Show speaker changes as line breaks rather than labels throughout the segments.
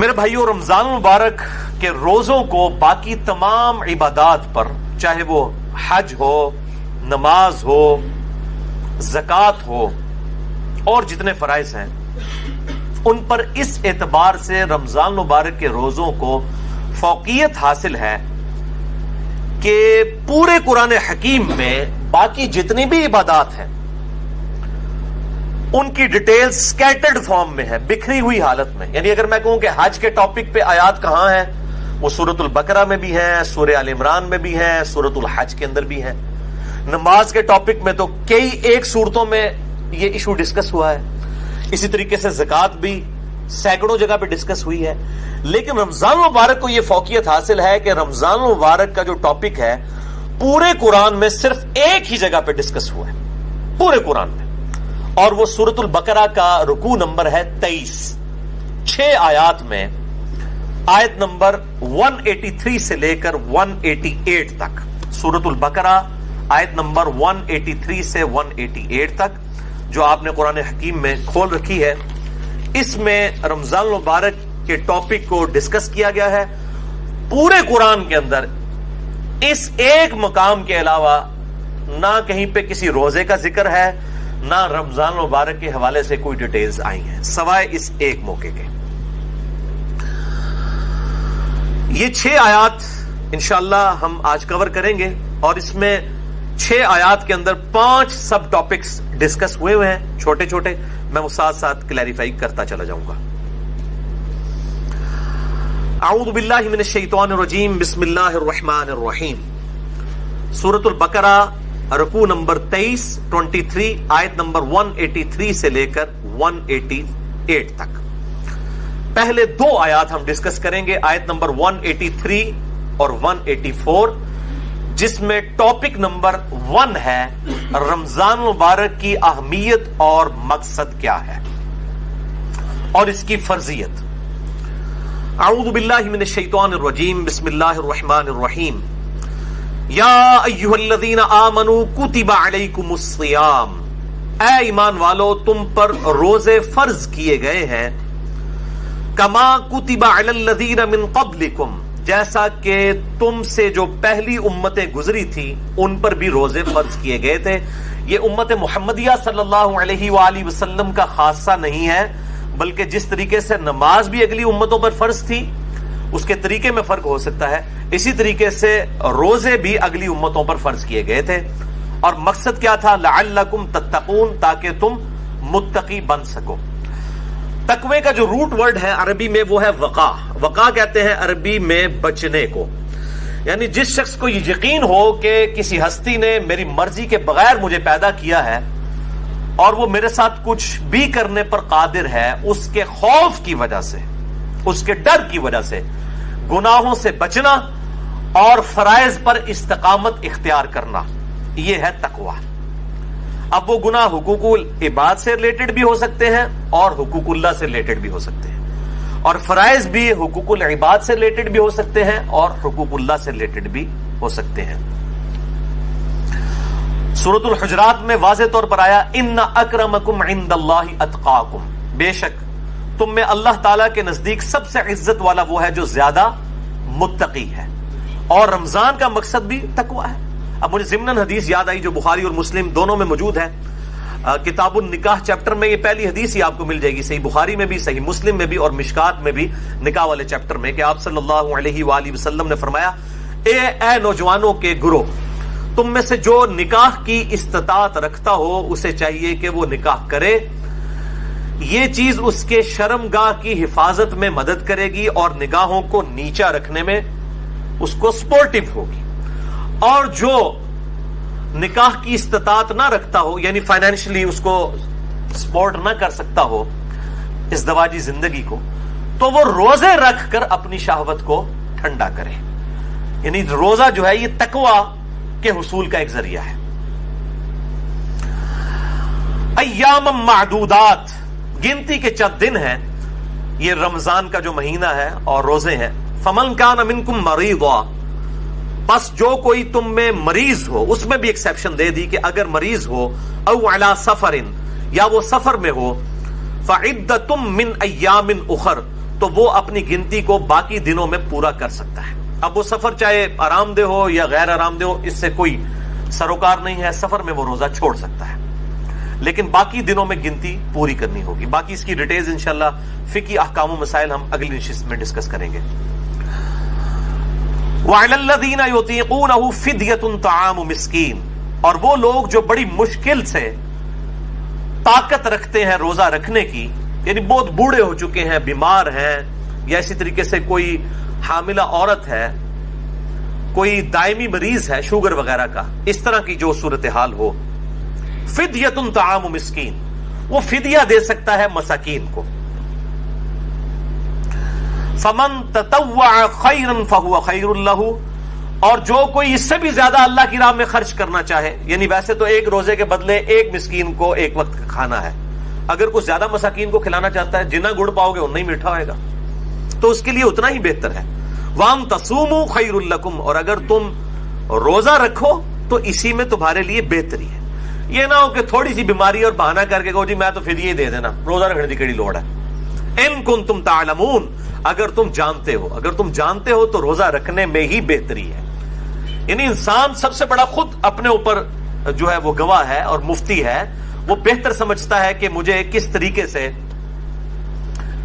میرے بھائیوں، رمضان المبارک کے روزوں کو باقی تمام عبادات پر، چاہے وہ حج ہو، نماز ہو، زکوٰۃ ہو اور جتنے فرائض ہیں، ان پر اس اعتبار سے رمضان المبارک کے روزوں کو فوقیت حاصل ہے کہ پورے قرآن حکیم میں باقی جتنی بھی عبادات ہیں ان کی ڈیٹیل سکیٹرڈ فارم میں ہے، بکھری ہوئی حالت میں. یعنی اگر میں کہوں کہ حج کے ٹاپک پہ آیات کہاں ہیں، وہ سورۃ البقرہ میں بھی ہیں، سورہ آل عمران میں بھی ہیں، سورۃ الحج کے اندر بھی ہیں. نماز کے ٹاپک میں تو کئی ایک صورتوں میں یہ ایشو ڈسکس ہوا ہے. اسی طریقے سے زکوٰۃ بھی سینکڑوں جگہ پہ ڈسکس ہوئی ہے. لیکن رمضان المبارک کو یہ فوقیت حاصل ہے کہ رمضان المبارک کا جو ٹاپک ہے پورے قرآن میں صرف ایک ہی جگہ پہ ڈسکس ہوا ہے پورے قرآن میں، اور وہ سورۃ البقرہ کا رکوع نمبر ہے 23. 6 آیات میں آیت نمبر 183 سے لے کر 188 تک. سورۃ البقرہ آیت نمبر 183 سے 188 تک جو آپ نے قرآن حکیم میں کھول رکھی ہے، اس میں رمضان المبارک کے ٹاپک کو ڈسکس کیا گیا ہے. پورے قرآن کے اندر اس ایک مقام کے علاوہ نہ کہیں پہ کسی روزے کا ذکر ہے، نہ رمضان المبارک کے حوالے سے کوئی ڈیٹیلز آئی ہیں سوائے اس ایک موقع کے. یہ 6 آیات انشاءاللہ ہم آج کور کریں گے، اور اس میں 6 آیات کے اندر 5 سب ٹاپکس ڈسکس ہوئے ہیں چھوٹے چھوٹے. میں وہ ساتھ ساتھ کلیریفائی کرتا چلا جاؤں گا. اعوذ باللہ من الشیطان الرجیم، بسم اللہ الرحمن الرحیم. سورۃ البقرہ رکوع نمبر 23 آیت نمبر 183 سے لے کر 188 تک. پہلے 2 آیات ہم ڈسکس کریں گے، آیت نمبر 183 اور 184، جس میں ٹاپک نمبر 1 ہے رمضان مبارک کی اہمیت اور مقصد کیا ہے اور اس کی فرضیت. اعوذ باللہ من الشیطان الرجیم، بسم اللہ الرحمن الرحیم. یا ایھا الذین آمنوا کتب علیکم الصیام، اے ایمان والو تم پر روزے فرض کیے گئے ہیں. کما کتب علی الذین من قبلکم، جیسا کہ تم سے جو پہلی امتیں گزری تھی ان پر بھی روزے فرض کیے گئے تھے. یہ امت محمدیہ صلی اللہ علیہ وآلہ وسلم کا خاصہ نہیں ہے، بلکہ جس طریقے سے نماز بھی اگلی امتوں پر فرض تھی، اس کے طریقے میں فرق ہو سکتا ہے، اسی طریقے سے روزے بھی اگلی امتوں پر فرض کیے گئے تھے. اور مقصد کیا تھا؟ لعلکم تتقون، تاکہ تم متقی بن سکو. تقوی کا جو روٹ ورڈ ہے عربی میں وہ ہے وقا. وقا کہتے ہیں عربی میں بچنے کو. یعنی جس شخص کو یہ یقین ہو کہ کسی ہستی نے میری مرضی کے بغیر مجھے پیدا کیا ہے اور وہ میرے ساتھ کچھ بھی کرنے پر قادر ہے، اس کے خوف کی وجہ سے، اس کے ڈر کی وجہ سے گناہوں سے بچنا اور فرائض پر استقامت اختیار کرنا، یہ ہے تقوی. اب وہ گناہ حقوق العباد سے ریلیٹڈ بھی ہو سکتے ہیں اور حقوق اللہ سے ریلیٹڈ بھی ہو سکتے ہیں، اور فرائض بھی حقوق العباد سے ریلیٹڈ بھی ہو سکتے ہیں اور حقوق اللہ سے ریلیٹڈ بھی ہو سکتے ہیں. سورۃ الحجرات میں واضح طور پر آیا ان اکرمکم عند اللہ اتقاکم، بے شک تم میں اللہ تعالیٰ کے نزدیک سب سے عزت والا وہ ہے جو زیادہ متقی ہے. اور رمضان کا مقصد بھی تقوی ہے. اب مجھے ضمناً حدیث یاد آئی جو بخاری اور مسلم دونوں میں موجود ہے. کتاب النکاح چیپٹر میں یہ پہلی حدیث ہی آپ کو مل جائے گی، صحیح بخاری میں بھی، صحیح مسلم میں بھی اور مشکات میں بھی، نکاح والے چیپٹر میں، کہ آپ صلی اللہ علیہ وآلہ وسلم نے فرمایا اے نوجوانوں کے گروہ، تم میں سے جو نکاح کی استطاعت رکھتا ہو اسے چاہیے کہ وہ نکاح کرے. یہ چیز اس کے شرمگاہ کی حفاظت میں مدد کرے گی اور نگاہوں کو نیچا رکھنے میں اس کو سپورٹیو ہوگی. اور جو نکاح کی استطاعت نہ رکھتا ہو، یعنی فائنینشلی اس کو سپورٹ نہ کر سکتا ہو ازدواجی زندگی کو، تو وہ روزے رکھ کر اپنی شہوت کو ٹھنڈا کرے. یعنی روزہ جو ہے یہ تقوی کے حصول کا ایک ذریعہ ہے. ایام معدودات، گنتی کے چند دن ہیں، یہ رمضان کا جو مہینہ ہے اور روزے ہیں. فمن کان منکم مریضا، پس جو کوئی تم میں مریض ہو، اس میں بھی ایکسیپشن دے دی کہ اگر مریض ہو، او علی سفر، یا وہ سفر میں ہو، فعدۃ من ایام اخر، تو وہ اپنی گنتی کو باقی دنوں میں پورا کر سکتا ہے. اب وہ سفر چاہے آرام دہ ہو یا غیر آرام دہ ہو، اس سے کوئی سروکار نہیں ہے. سفر میں وہ روزہ چھوڑ سکتا ہے، لیکن باقی دنوں میں گنتی پوری کرنی ہوگی. باقی اس کی ڈیٹیلز انشاءاللہ فقہی احکام و مسائل ہم اگلی نشست میں ڈسکس کریں گے. وَعَلَى الَّذِينَ يُطِيقُونَهُ فِدْيَةٌ طَعَامُ مِسْكِينٍ، اور وہ لوگ جو بڑی مشکل سے طاقت رکھتے ہیں روزہ رکھنے کی، یعنی بہت بوڑھے ہو چکے ہیں، بیمار ہیں، یا اسی طریقے سے کوئی حاملہ عورت ہے، کوئی دائمی مریض ہے شوگر وغیرہ کا، اس طرح کی جو صورتحال ہو، فدیۃ طعام مسکین، وہ فدیہ دے سکتا ہے مساکین کو. فمن تطوع خیرا فہو خیر لہ، اور جو کوئی اس سے بھی زیادہ اللہ کی راہ میں خرچ کرنا چاہے، یعنی ویسے تو ایک روزے کے بدلے ایک مسکین کو ایک وقت کا کھانا ہے، اگر کچھ زیادہ مساکین کو کھلانا چاہتا ہے، جتنا گڑ پاؤ گے اتنا ہی میٹھا ہوئے گا، تو اس کے لیے اتنا ہی بہتر ہے. وَأَن تَصُومُوا خَيْرٌ لَكُمْ، اور اگر تم روزہ رکھو تو اسی میں تمہارے لیے بہتری ہے. یہ نہ ہو کہ تھوڑی سی بیماری اور بہانہ کر کے کہو جی میں تو فدیہ ہی دے دینا، روزہ رکھنے کی کیڑی لوڑ ہے. اِن كُنتُمْ تَعْلَمُونَ، اگر تم جانتے ہو تو روزہ رکھنے میں ہی بہتری ہے. یعنی انسان سب سے بڑا خود اپنے اوپر جو ہے وہ گواہ ہے اور مفتی ہے، وہ بہتر سمجھتا ہے کہ مجھے کس طریقے سے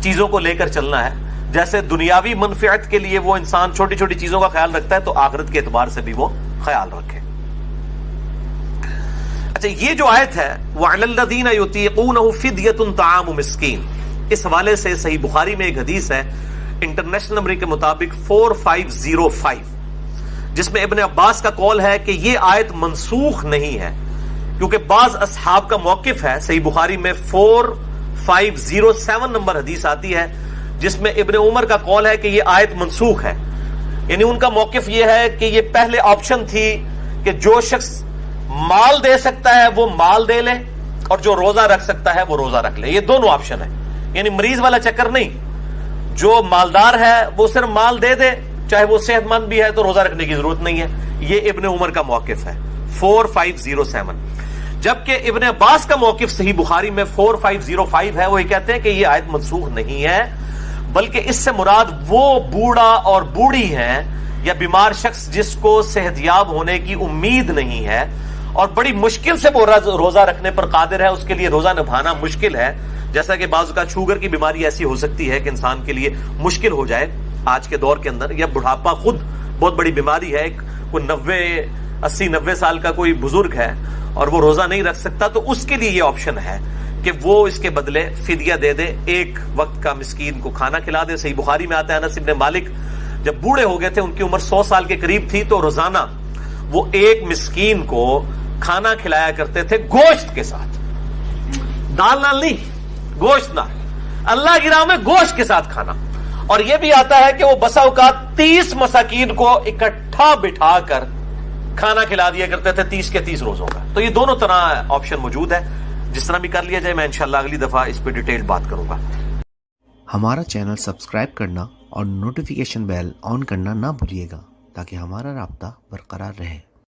چیزوں کو لے کر چلنا ہے. جیسے دنیاوی منفعت کے لیے وہ انسان چھوٹی چھوٹی چیزوں کا خیال رکھتا ہے، تو آخرت کے اعتبار سے بھی وہ خیال رکھے. اچھا، یہ جو آیت ہے وَعَلَى الَّذِينَ يُطِيقُونَهُ فِدْيَةٌ طَعَامُ مِسْكِينٍ، اس حوالے سے صحیح بخاری میں ایک حدیث ہے انٹرنیشنل نمبر کے مطابق 4505، جس میں ابن عباس کا قول ہے کہ یہ آیت منسوخ نہیں ہے، کیونکہ بعض اصحاب کا موقف ہے. صحیح بخاری میں 4507 نمبر حدیث آتی ہے جس میں ابن عمر کا قول ہے کہ یہ آیت منسوخ ہے. یعنی ان کا موقف یہ ہے کہ یہ پہلے آپشن تھی کہ جو شخص مال دے سکتا ہے وہ مال دے لے، اور جو روزہ رکھ سکتا ہے وہ روزہ رکھ لے. یہ دونوں آپشن ہے، یعنی مریض والا چکر نہیں. جو مالدار ہے وہ صرف مال دے دے، چاہے وہ صحت مند بھی ہے تو روزہ رکھنے کی ضرورت نہیں ہے. یہ ابن عمر کا موقف ہے 4507. جبکہ ابن عباس کا موقف صحیح بخاری میں 4505 ہے، وہ یہ کہتے ہیں کہ یہ آیت منسوخ نہیں ہے، بلکہ اس سے مراد وہ بوڑھا اور بوڑھی ہیں یا بیمار شخص جس کو صحت یاب ہونے کی امید نہیں ہے اور بڑی مشکل سے وہ روزہ رکھنے پر قادر ہے، اس کے لیے روزہ نبھانا مشکل ہے. جیسا کہ بعض کا شوگر کی بیماری ایسی ہو سکتی ہے کہ انسان کے لیے مشکل ہو جائے آج کے دور کے اندر، یا بڑھاپا خود بہت بڑی بیماری ہے، کوئی 80-90 سال کا کوئی بزرگ ہے اور وہ روزہ نہیں رکھ سکتا، تو اس کے لیے یہ آپشن ہے کہ وہ اس کے بدلے فدیہ دے دے، ایک وقت کا مسکین کو کھانا کھلا دے. صحیح بخاری میں آتا ہے انس بن مالک جب بوڑھے ہو گئے تھے، ان کی عمر 100 سال کے قریب تھی، تو روزانہ وہ ایک مسکین کو کھانا کھلایا کرتے تھے گوشت کے ساتھ، دال نال نہیں، گوشت نال، اللہ کی راہ میں گوشت کے ساتھ کھانا. اور یہ بھی آتا ہے کہ وہ بسا اوقات 30 مساکین کو اکٹھا بٹھا کر کھانا کھلا دیا کرتے تھے 30 کے 30 روزوں کا. تو یہ دونوں طرح آپشن موجود ہے، جس طرح بھی کر لیا جائے. میں انشاءاللہ اگلی دفعہ اس پہ ڈیٹیل بات کروں گا.
ہمارا چینل سبسکرائب کرنا اور نوٹیفیکیشن بیل آن کرنا نہ بھولیے گا تاکہ ہمارا رابطہ برقرار رہے.